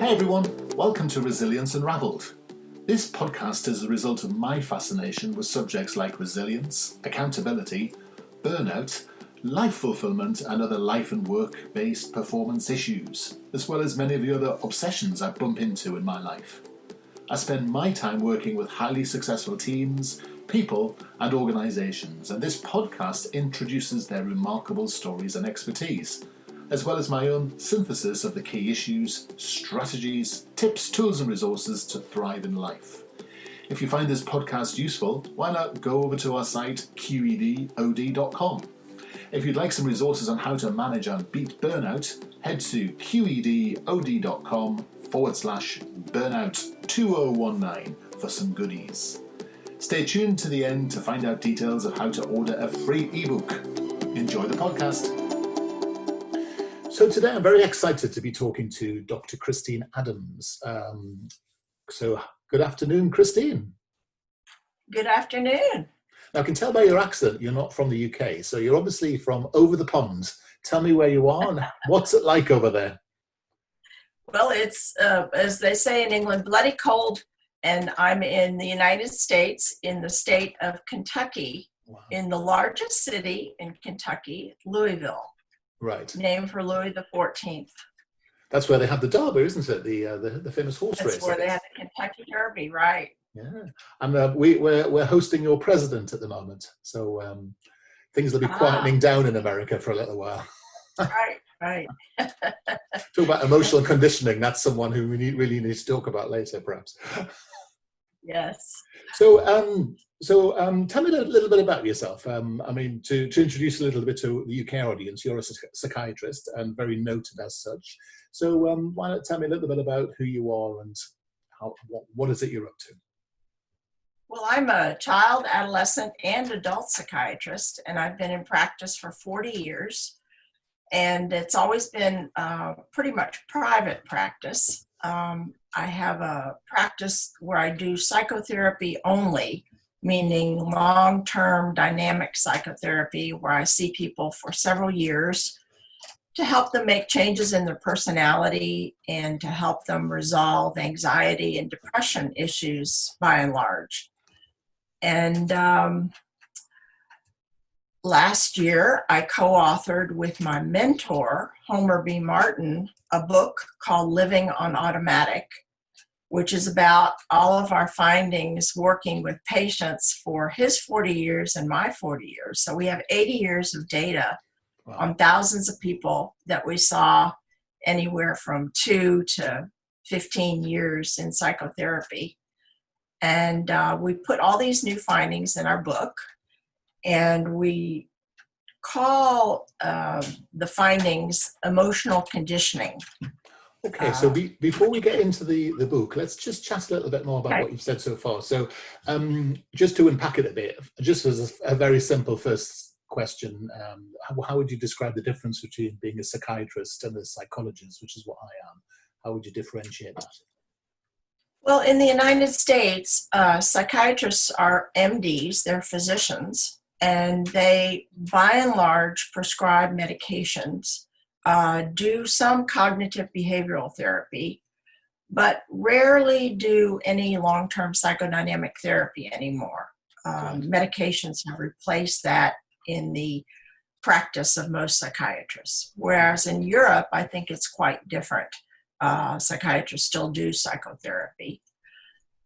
Hey everyone, welcome to Resilience Unravelled. This podcast is a result of my fascination with subjects like resilience, accountability, burnout, life fulfillment and other life and work-based performance issues, as well as many of the other obsessions I bump into in my life. I spend my time working with highly successful teams, people and organisations, and this podcast introduces their remarkable stories and expertise, as well as my own synthesis of the key issues, strategies, tips, tools and resources to thrive in life. If you find this podcast useful, why not go over to our site qedod.com. If you'd like some resources on how to manage and beat burnout, head to qedod.com/burnout2019 for some goodies. Stay tuned to the end to find out details of how to order a free ebook. Enjoy the podcast. So today I'm very excited to be talking to Dr. Christine Adams. So good afternoon, Christine. Good afternoon. Now I can tell by your accent you're not from the UK, so you're obviously from over the pond. Tell me where you are and what's it like over there? Well, it's, as they say in England, bloody cold, and I'm in the United States, in the state of Kentucky, wow, in the largest city in Kentucky, Louisville. Right. Named for Louis XIV. That's where they had the Derby, isn't it? The famous horse race. That's where they had the Kentucky Derby, right? Yeah, and we're hosting your president at the moment, so things will be quietening down in America for a little while. Right. Talk about emotional conditioning. That's someone who we really need to talk about later, perhaps. Yes. So tell me a little bit about yourself. To introduce a little bit to the UK audience, you're a psychiatrist and very noted as such. So why not tell me a little bit about who you are and what is it you're up to? Well, I'm a child, adolescent, and adult psychiatrist, and I've been in practice for 40 years. And it's always been pretty much private practice. I have a practice where I do psychotherapy only, meaning long-term dynamic psychotherapy, where I see people for several years to help them make changes in their personality and to help them resolve anxiety and depression issues by and large. And last year, I co-authored with my mentor, Homer B. Martin, a book called Living on Automatic, which is about all of our findings working with patients for his 40 years and my 40 years. So we have 80 years of data on thousands of people that we saw anywhere from 2 to 15 years in psychotherapy. And we put all these new findings in our book, and we call the findings emotional conditioning. Okay, so before we get into the book, let's just chat a little bit more about what you've said so far. So just to unpack it a bit, just as a very simple first question, how would you describe the difference between being a psychiatrist and a psychologist, which is what I am? How would you differentiate that? Well, in the United States, psychiatrists are MDs, they're physicians, and they, by and large, prescribe medications, do some cognitive behavioral therapy, but rarely do any long-term psychodynamic therapy anymore. Medications have replaced that in the practice of most psychiatrists, whereas in Europe, I think it's quite different. Psychiatrists still do psychotherapy,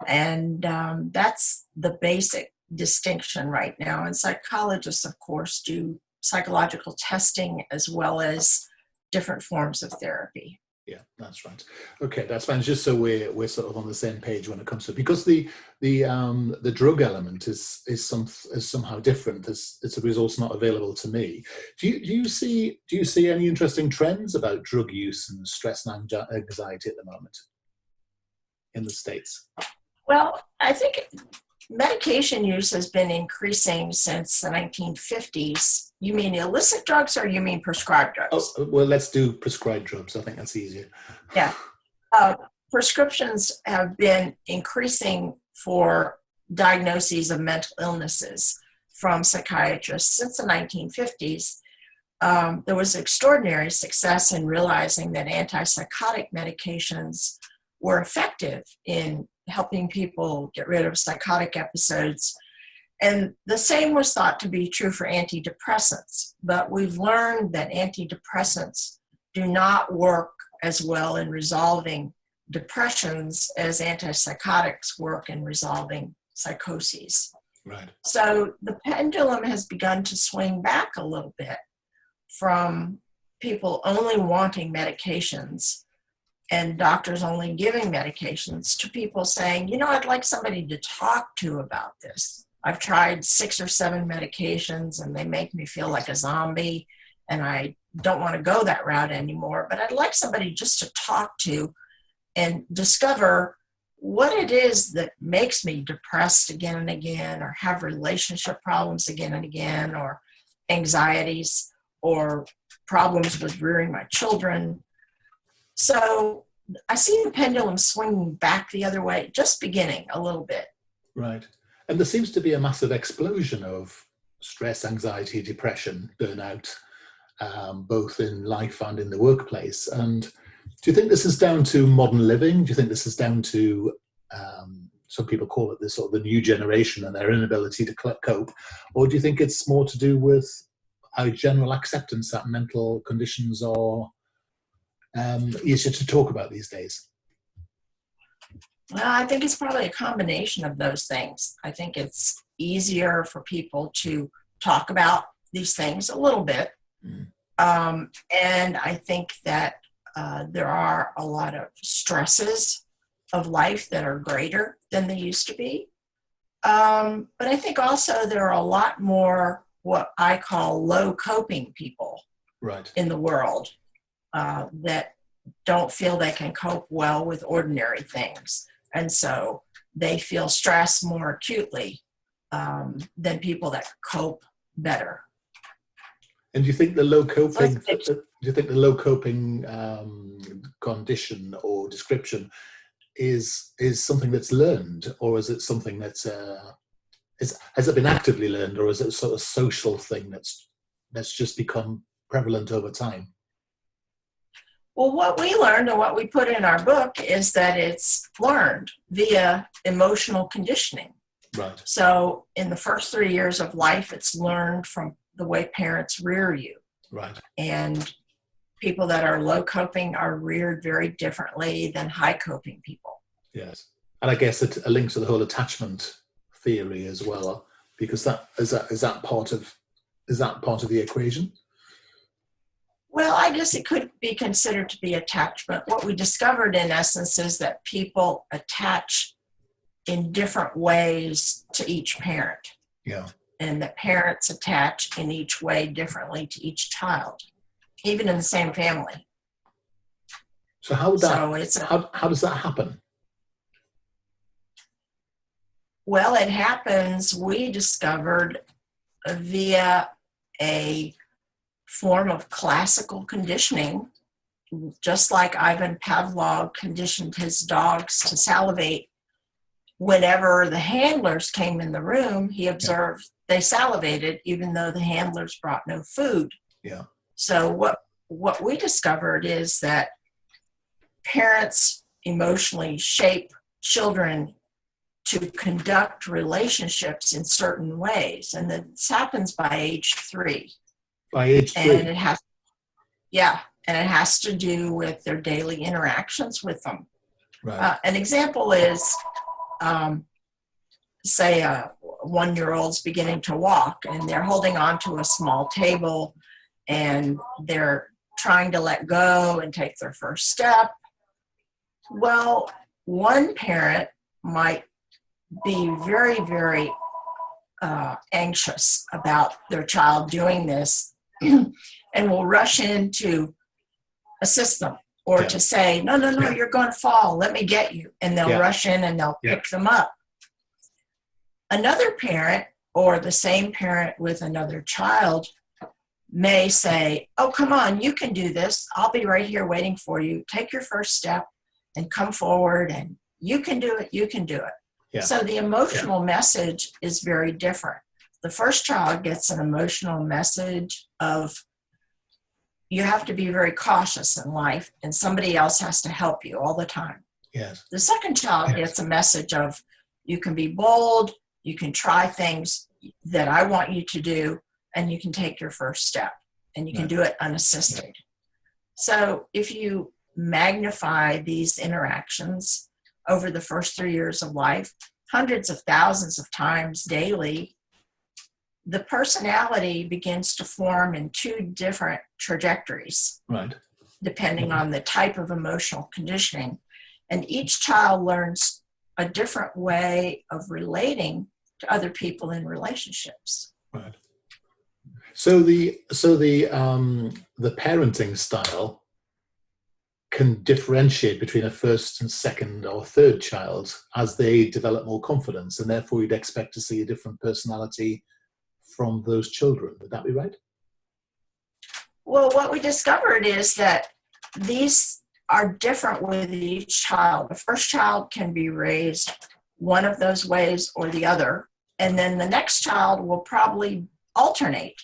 and that's the basic distinction right now. And psychologists, of course, do psychological testing as well as different forms of therapy. Yeah, that's right. Okay, that's fine. Just so we're sort of on the same page when it comes to, because the drug element is somehow different. It's a resource not available to me. Do you see any interesting trends about drug use and stress and anxiety at the moment in the States? Well, I think medication use has been increasing since the 1950s. You mean illicit drugs or you mean prescribed drugs? Oh, well, let's do prescribed drugs. I think that's easier. Yeah. Prescriptions have been increasing for diagnoses of mental illnesses from psychiatrists since the 1950s. there was extraordinary success in realizing that antipsychotic medications were effective in helping people get rid of psychotic episodes. And the same was thought to be true for antidepressants. But we've learned that antidepressants do not work as well in resolving depressions as antipsychotics work in resolving psychoses. Right. So the pendulum has begun to swing back a little bit from people only wanting medications and doctors only giving medications to people saying, I'd like somebody to talk to about this. I've tried 6 or 7 medications and they make me feel like a zombie and I don't want to go that route anymore, but I'd like somebody just to talk to and discover what it is that makes me depressed again and again, or have relationship problems again and again, or anxieties, or problems with rearing my children. So I see the pendulum swinging back the other way, just beginning a little bit. Right. And there seems to be a massive explosion of stress, anxiety, depression, burnout, both in life and in the workplace. And do you think this is down to modern living? Do you think this is down to, some people call it this sort of the new generation and their inability to cope? Or do you think it's more to do with our general acceptance that mental conditions are easier to talk about these days? Well, I think it's probably a combination of those things. I think it's easier for people to talk about these things a little bit. And I think that there are a lot of stresses of life that are greater than they used to be. But I think also there are a lot more what I call low coping people in the world that don't feel they can cope well with ordinary things. And so they feel stress more acutely than people that cope better. And do you think the low coping, condition or description is something that's learned, or is it something that's has it been actively learned, or is it a sort of social thing that's just become prevalent over time? Well, what we learned and what we put in our book is that it's learned via emotional conditioning. Right. So in the first 3 years of life, it's learned from the way parents rear you. Right. And people that are low coping are reared very differently than high coping people. Yes. And I guess it a link to the whole attachment theory as well, because is that part of the equation? Well, I guess it could be considered to be attachment. What we discovered in essence is that people attach in different ways to each parent. Yeah. And that parents attach in each way differently to each child, even in the same family. So how does that happen? Well, it happens, we discovered, via a form of classical conditioning, just like Ivan Pavlov conditioned his dogs to salivate. Whenever the handlers came in the room, he observed they salivated even though the handlers brought no food. Yeah. So what we discovered is that parents emotionally shape children to conduct relationships in certain ways. And this happens by age 3. By age 3? And it has to do with their daily interactions with them. Right. An example is, say a 1-year-old's beginning to walk and they're holding on to a small table and they're trying to let go and take their first step. Well, one parent might be very, very anxious about their child doing this and will rush in to assist them or to say, no, you're going to fall, let me get you. And they'll rush in and they'll pick them up. Another parent or the same parent with another child may say, oh, come on, you can do this. I'll be right here waiting for you. Take your first step and come forward and you can do it, you can do it. Yeah. So the emotional message is very different. The first child gets an emotional message of you have to be very cautious in life, and somebody else has to help you all the time. Yes. The second child gets a message of, you can be bold, you can try things that I want you to do, and you can take your first step, and you can do it unassisted. So if you magnify these interactions over the first 3 years of life, hundreds of thousands of times daily, the personality begins to form in two different trajectories, Right. depending on the type of emotional conditioning. And each child learns a different way of relating to other people in relationships. Right. So the parenting style can differentiate between a first and second or third child as they develop more confidence, and therefore you'd expect to see a different personality from those children. Would that be right? Well, what we discovered is that these are different with each child. The first child can be raised one of those ways or the other, and then the next child will probably alternate.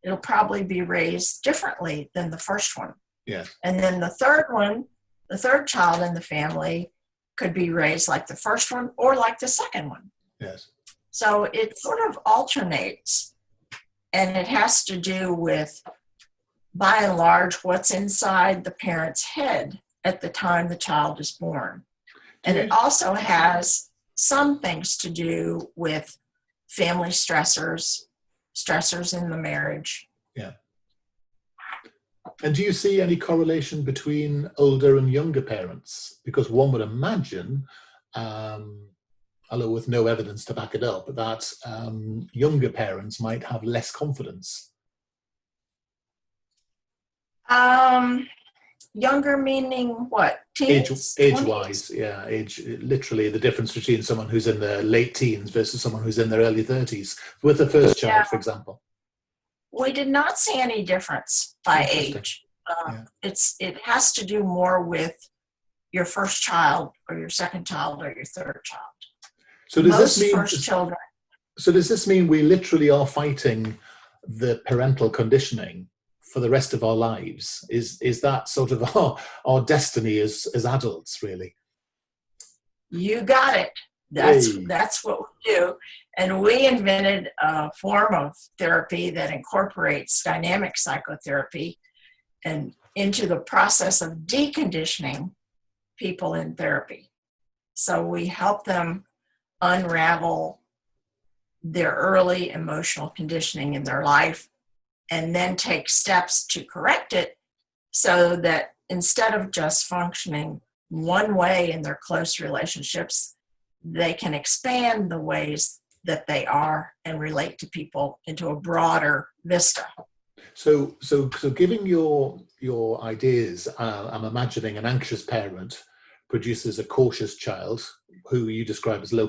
It'll probably be raised differently than the first one. Yes. And then the third child in the family could be raised like the first one or like the second one. Yes. So it sort of alternates, and it has to do with, by and large, what's inside the parent's head at the time the child is born. And it also has some things to do with family stressors in the marriage. Yeah. And do you see any correlation between older and younger parents? Because one would imagine, although with no evidence to back it up, that younger parents might have less confidence. Younger meaning what? Teens? Age-wise, yeah. Literally the difference between someone who's in their late teens versus someone who's in their early 30s, with the first child, for example. We did not see any difference by age. It has to do more with your first child or your second child or your third child. So does Most this mean first children? So does this mean we literally are fighting the parental conditioning for the rest of our lives? Is that sort of our destiny as adults, really? You got it. That's what we do. And we invented a form of therapy that incorporates dynamic psychotherapy and into the process of deconditioning people in therapy. So we help them unravel their early emotional conditioning in their life and then take steps to correct it so that instead of just functioning one way in their close relationships, they can expand the ways that they are and relate to people into a broader vista. So giving your ideas, I'm imagining an anxious parent produces a cautious child who you describe as low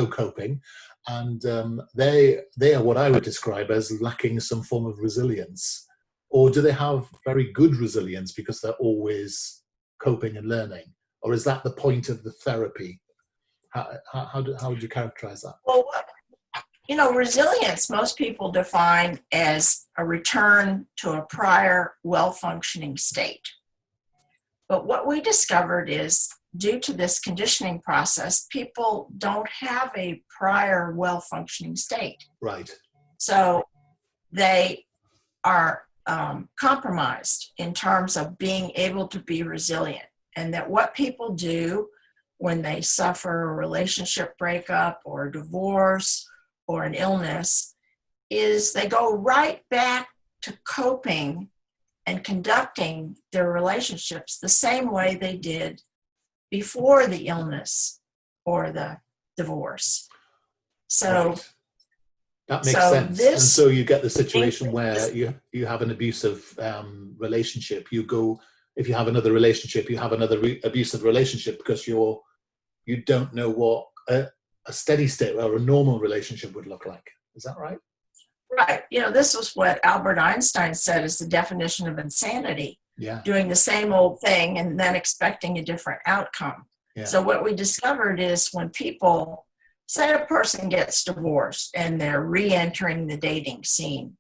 coping, and they are what I would describe as lacking some form of resilience. Or do they have very good resilience because they're always coping and learning? Or is that the point of the therapy? How would you characterize that? Well, resilience, most people define as a return to a prior well-functioning state. But what we discovered is, due to this conditioning process, people don't have a prior well-functioning state. Right. So they are compromised in terms of being able to be resilient. And that what people do when they suffer a relationship breakup or a divorce or an illness is they go right back to coping and conducting their relationships the same way they did before the illness or the divorce. So right. That makes sense. And so you get the situation where you have an abusive relationship. If you have another relationship, you have another abusive relationship because you don't know what a steady state or a normal relationship would look like. Is that right? Right. This was what Albert Einstein said is the definition of insanity. Yeah. Doing the same old thing and then expecting a different outcome. Yeah. So what we discovered is when people, say a person gets divorced and they're re-entering the dating scene,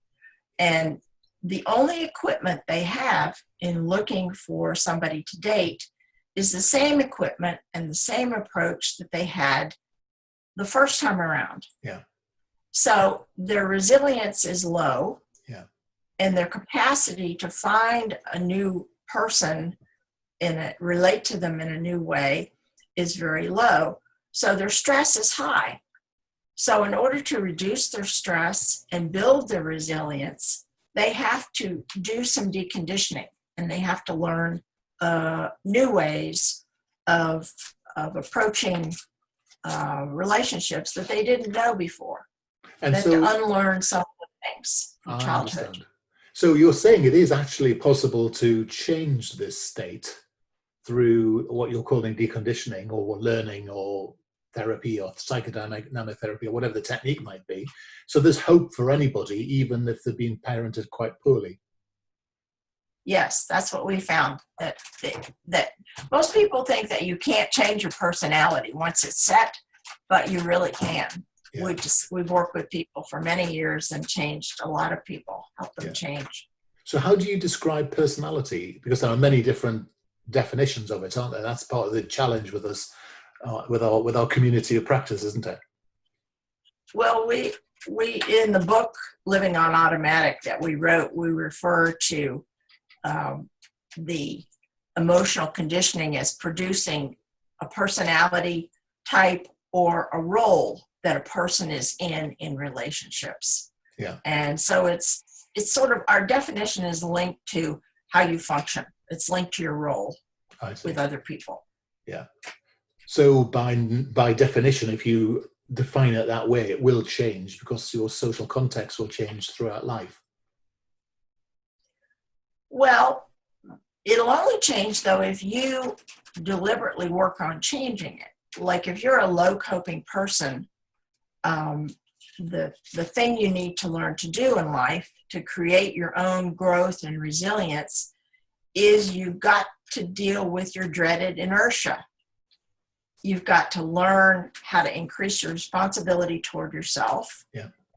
and the only equipment they have in looking for somebody to date is the same equipment and the same approach that they had the first time around. Yeah. So their resilience is low. Yeah. And their capacity to find a new person and relate to them in a new way is very low. So their stress is high. So in order to reduce their stress and build their resilience, they have to do some deconditioning, and they have to learn new ways of approaching relationships that they didn't know before. And they have to unlearn some of the things from childhood. Understand. So you're saying it is actually possible to change this state through what you're calling deconditioning or learning or therapy or psychodynamic nanotherapy or whatever the technique might be. So there's hope for anybody, even if they've been parented quite poorly. Yes, that's what we found, that most people think that you can't change your personality once it's set, but you really can. Yeah. We've worked with people for many years and changed a lot of people, helped them change. So how do you describe personality? Because there are many different definitions of it, aren't there? That's part of the challenge with us, with our community of practice, isn't it? Well, we in the book Living on Automatic that we wrote, we refer to the emotional conditioning as producing a personality type or a role that a person is in relationships. Yeah. And so it's sort of, our definition is linked to how you function. It's linked to your role with other people. Yeah. So by definition, if you define it that way, it will change because your social context will change throughout life. Well, it'll only change, though, if you deliberately work on changing it. Like if you're a low coping person, the thing you need to learn to do in life to create your own growth and resilience is you've got to deal with your dreaded inertia. You've got to learn how to increase your responsibility toward yourself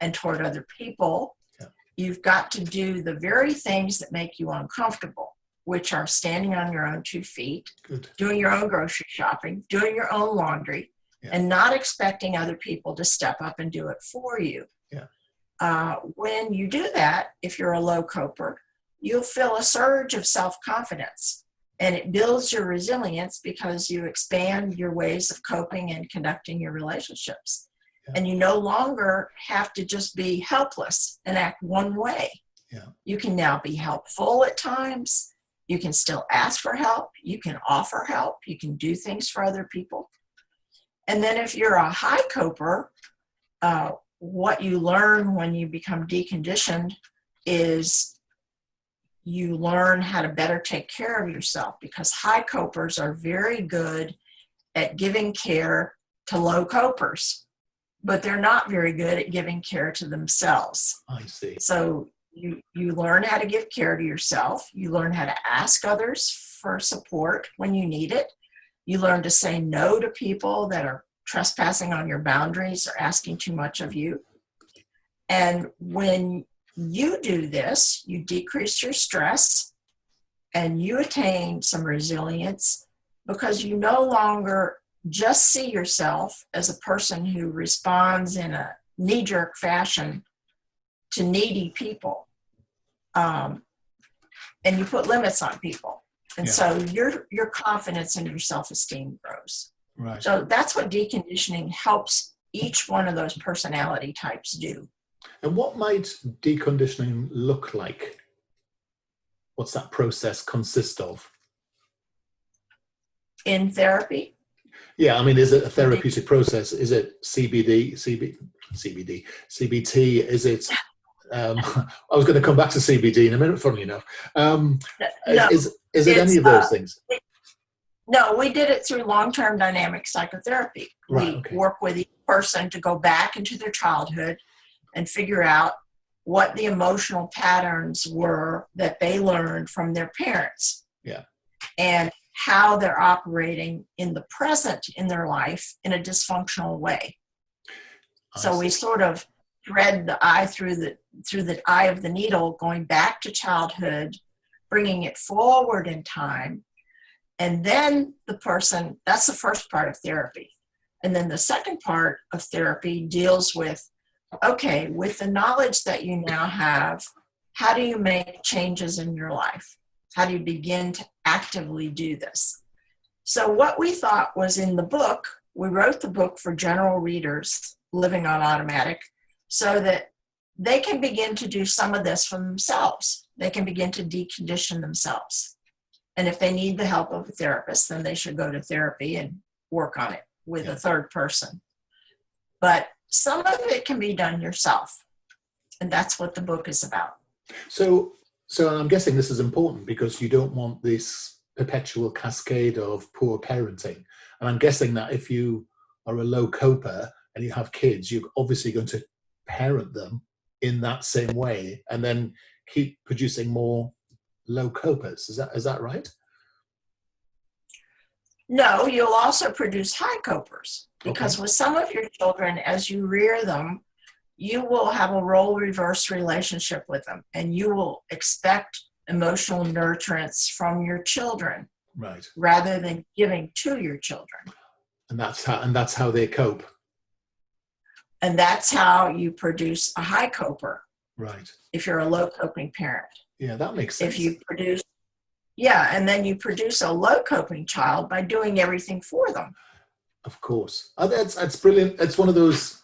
and toward other people. Yeah. You've got to do the very things that make you uncomfortable, which are standing on your own 2 feet, doing your own grocery shopping, doing your own laundry, and not expecting other people to step up and do it for you. Yeah. When you do that, if you're a low coper, you'll feel a surge of self-confidence, and it builds your resilience because you expand your ways of coping and conducting your relationships. Yeah. And you no longer have to just be helpless and act one way. Yeah. You can now be helpful at times. You can still ask for help. You can offer help. You can do things for other people. And then if you're a high coper, what you learn when you become deconditioned is you learn how to better take care of yourself, because high copers are very good at giving care to low copers, but they're not very good at giving care to themselves. I see. So you learn how to give care to yourself. You learn how to ask others for support when you need it. You learn to say no to people that are trespassing on your boundaries or asking too much of you. And when you do this, you decrease your stress and you attain some resilience, because you no longer just see yourself as a person who responds in a knee-jerk fashion to needy people. And you put limits on people. And so your confidence and your self-esteem grows. Right. So that's what deconditioning helps each one of those personality types do. And what might deconditioning look like? What's that process consist of? In therapy? Yeah, I mean, is it a therapeutic process? Is it CBT? Is it... I was going to come back to CBD in a minute, funnily enough. No, is it any of those things? No, we did it through long-term dynamic psychotherapy. Right, we work with each person to go back into their childhood and figure out what the emotional patterns were that they learned from their parents. Yeah. And how they're operating in the present in their life in a dysfunctional way. So we sort of thread the eye through the eye of the needle, going back to childhood, bringing it forward in time. And then that's the first part of therapy. And then the second part of therapy deals with, okay, with the knowledge that you now have, how do you make changes in your life? How do you begin to actively do this? So what we thought was in the book, we wrote the book for general readers living on automatic so that they can begin to do some of this for themselves. They can begin to decondition themselves. And if they need the help of a therapist, then they should go to therapy and work on it with a third person. But some of it can be done yourself. And that's what the book is about. So I'm guessing this is important because you don't want this perpetual cascade of poor parenting. And I'm guessing that if you are a low coper and you have kids, you're obviously going to parent them in that same way and then keep producing more low copers. Is that right? No, you'll also produce high copers because with some of your children, as you rear them, you will have a role reverse relationship with them, and you will expect emotional nurturance from your children, right, rather than giving to your children. And that's how they cope. And that's how you produce a high coper. Right. If you're a low coping parent. Yeah, that makes sense. If you produce, and then you produce a low coping child by doing everything for them. Of course. That's brilliant. It's one of those.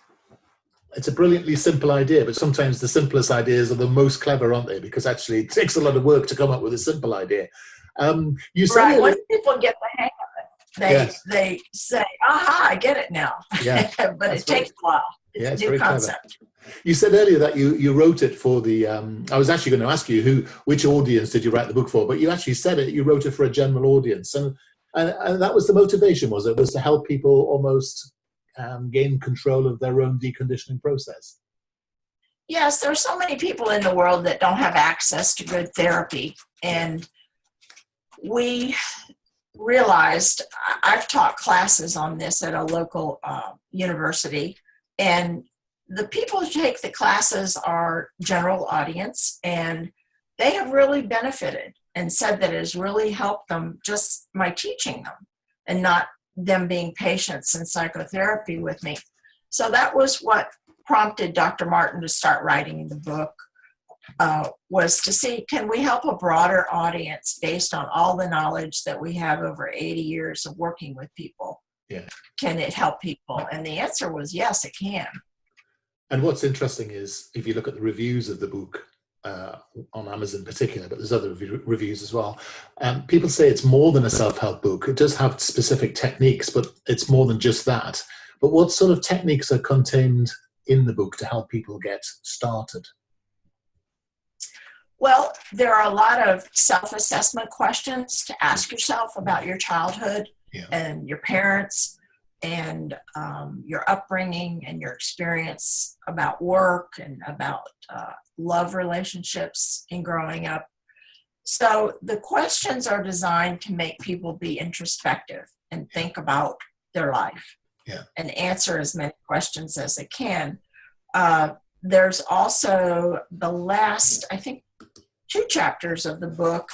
It's a brilliantly simple idea, but sometimes the simplest ideas are the most clever, aren't they? Because actually it takes a lot of work to come up with a simple idea. You said right. Once people get the hang of it, they say, aha, I get it now. Yeah. But it takes a while. It's a new concept. Clever. You said earlier that you wrote it for the, I was actually going to ask you which audience did you write the book for, but you actually said you wrote it for a general audience. And that was the motivation, was it? Was to help people almost gain control of their own deconditioning process? Yes, there are so many people in the world that don't have access to good therapy. And we realized, I've taught classes on this at a local university, and the people who take the classes are general audience, and they have really benefited and said that it has really helped them, just my teaching them and not them being patients in psychotherapy with me. So that was what prompted Dr. Martin to start writing the book, was to see, can we help a broader audience based on all the knowledge that we have over 80 years of working with people? Yeah. Can it help people? And the answer was yes, it can. And what's interesting is if you look at the reviews of the book, on Amazon in particular, but there's other reviews as well, people say it's more than a self-help book. It does have specific techniques, but it's more than just that. But what sort of techniques are contained in the book to help people get started? Well, there are a lot of self-assessment questions to ask yourself about your childhood and your parents and your upbringing and your experience about work and about love relationships in growing up. So the questions are designed to make people be introspective and think about their life and answer as many questions as they can. There's also the last, I think, 2 chapters of the book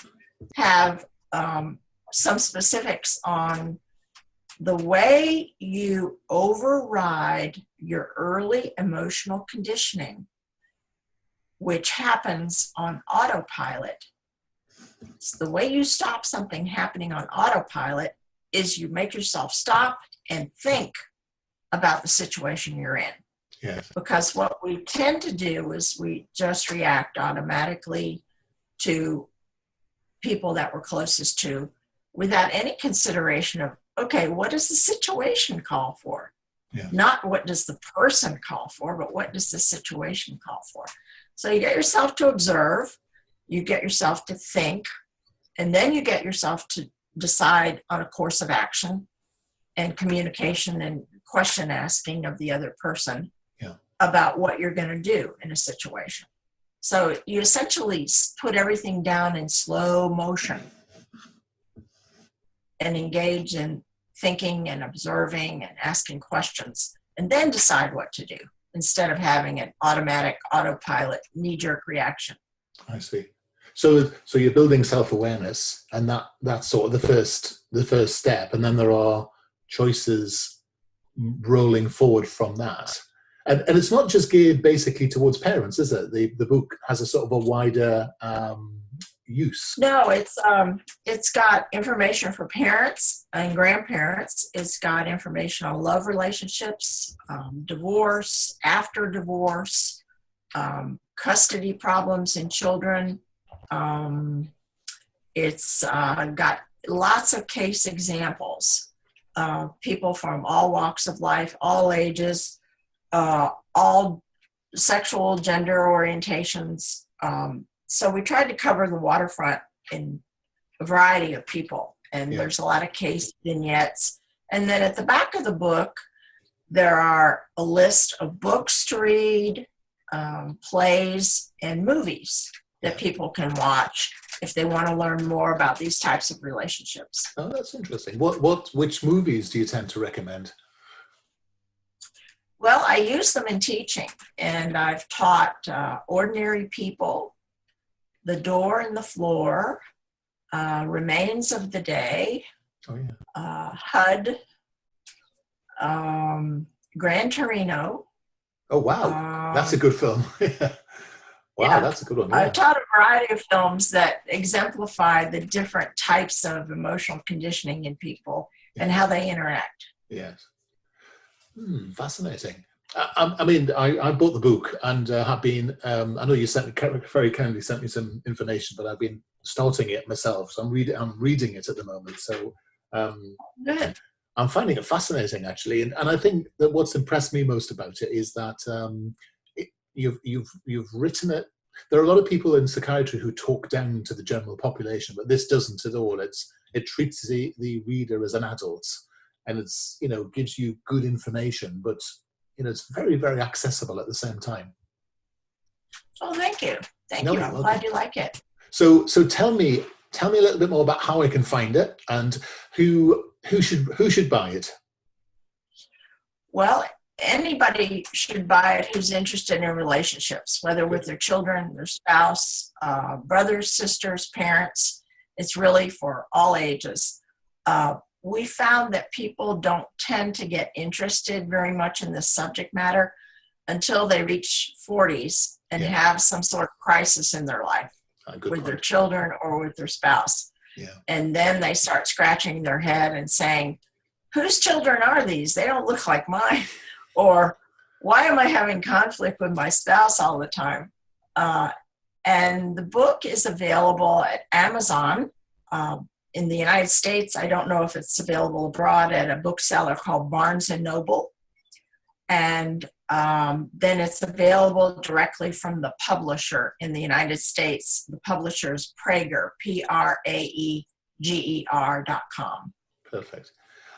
have some specifics on the way you override your early emotional conditioning, which happens on autopilot. So the way you stop something happening on autopilot is you make yourself stop and think about the situation you're in. Yes. Because what we tend to do is we just react automatically to people that we're closest to without any consideration of, okay, what does the situation call for? Yeah. Not what does the person call for, but what does the situation call for? So you get yourself to observe, you get yourself to think, and then you get yourself to decide on a course of action and communication and question asking of the other person about what you're going to do in a situation. So you essentially put everything down in slow motion and engage in thinking and observing and asking questions, and then decide what to do. instead of having an automatic autopilot knee-jerk reaction. I see. So you're building self-awareness, and that's sort of the first step, and then there are choices rolling forward from that. And it's not just geared basically towards parents, is it? The book has a sort of a wider use. No, it's got information for parents and grandparents. It's got information on love relationships, divorce, after divorce, custody problems in children. It's got lots of case examples. People from all walks of life, all ages, all sexual gender orientations. So we tried to cover the waterfront in a variety of people, and there's a lot of case vignettes. And then at the back of the book, there are a list of books to read, plays, and movies that people can watch if they want to learn more about these types of relationships. Oh, that's interesting. Which movies do you tend to recommend? Well, I use them in teaching, and I've taught Ordinary People, The Door and the Floor, Remains of the Day, HUD, Gran Torino. Oh, wow. That's a good film. Wow, that's a good one. Yeah. I've taught a variety of films that exemplify the different types of emotional conditioning in people and how they interact. Yes. Fascinating. I mean, I bought the book and have been, I know you very kindly sent me some information, but I've been starting it myself. So I'm reading it at the moment. So Good. I'm finding it fascinating, actually. And I think that what's impressed me most about it is that you've written it. There are a lot of people in psychiatry who talk down to the general population, but this doesn't at all. It treats the reader as an adult, and it's, gives you good information, but it's very, very accessible at the same time. Oh, thank you. Thank you. I'm glad you like it. So tell me a little bit more about how I can find it and who should buy it. Well, anybody should buy it who's interested in relationships, whether with their children, their spouse, brothers, sisters, parents. It's really for all ages. We found that people don't tend to get interested very much in this subject matter until they reach 40s and have some sort of crisis in their life with their children or with their spouse. Yeah. And then they start scratching their head and saying, whose children are these? They don't look like mine. Or why am I having conflict with my spouse all the time? And the book is available at Amazon. In the United States, I don't know if it's available abroad at a bookseller called Barnes & Noble. And then it's available directly from the publisher in the United States. The publisher is Praeger, Praeger.com. Perfect.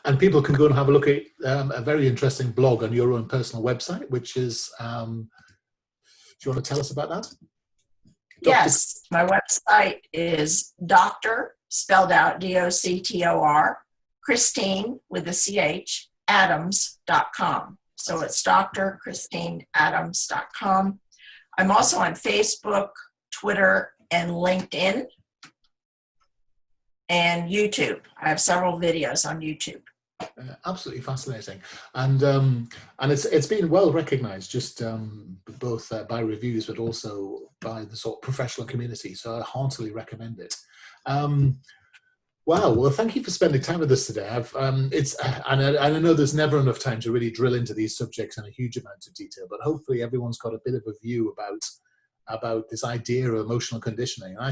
And people can go and have a look at a very interesting blog on your own personal website, which is, do you want to tell us about that? Yes, my website is Dr., spelled out DOCTOR, Christine with a CH, Adams.com. So it's drchristineadams.com. I'm also on Facebook, Twitter, and LinkedIn, and YouTube. I have several videos on YouTube. Absolutely fascinating, and it's been well recognized, just both by reviews, but also by the sort of professional community. So I heartily recommend it. Wow. Well, thank you for spending time with us today. And I know there's never enough time to really drill into these subjects in a huge amount of detail, but hopefully everyone's got a bit of a view about this idea of emotional conditioning. And I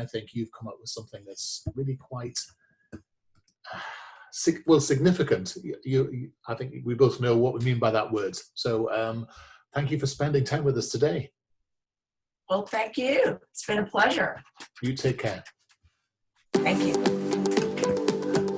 think you've come up with something that's really quite significant. I think we both know what we mean by that word. So thank you for spending time with us today. Well, thank you. It's been a pleasure. You take care. Thank you.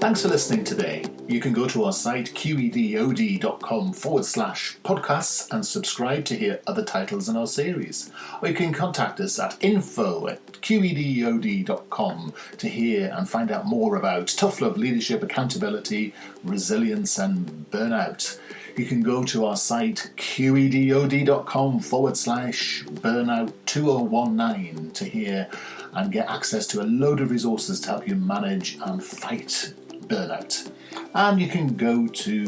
Thanks for listening today. You can go to our site qedod.com/podcasts and subscribe to hear other titles in our series. Or you can contact us at info@qedod.com to hear and find out more about tough love, leadership, accountability, resilience and burnout. You can go to our site qedod.com/burnout2019 to hear and get access to a load of resources to help you manage and fight burnout. And you can go to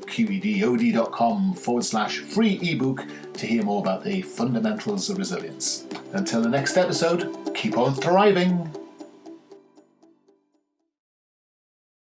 qedod.com/free ebook to hear more about the fundamentals of resilience. Until the next episode, keep on thriving.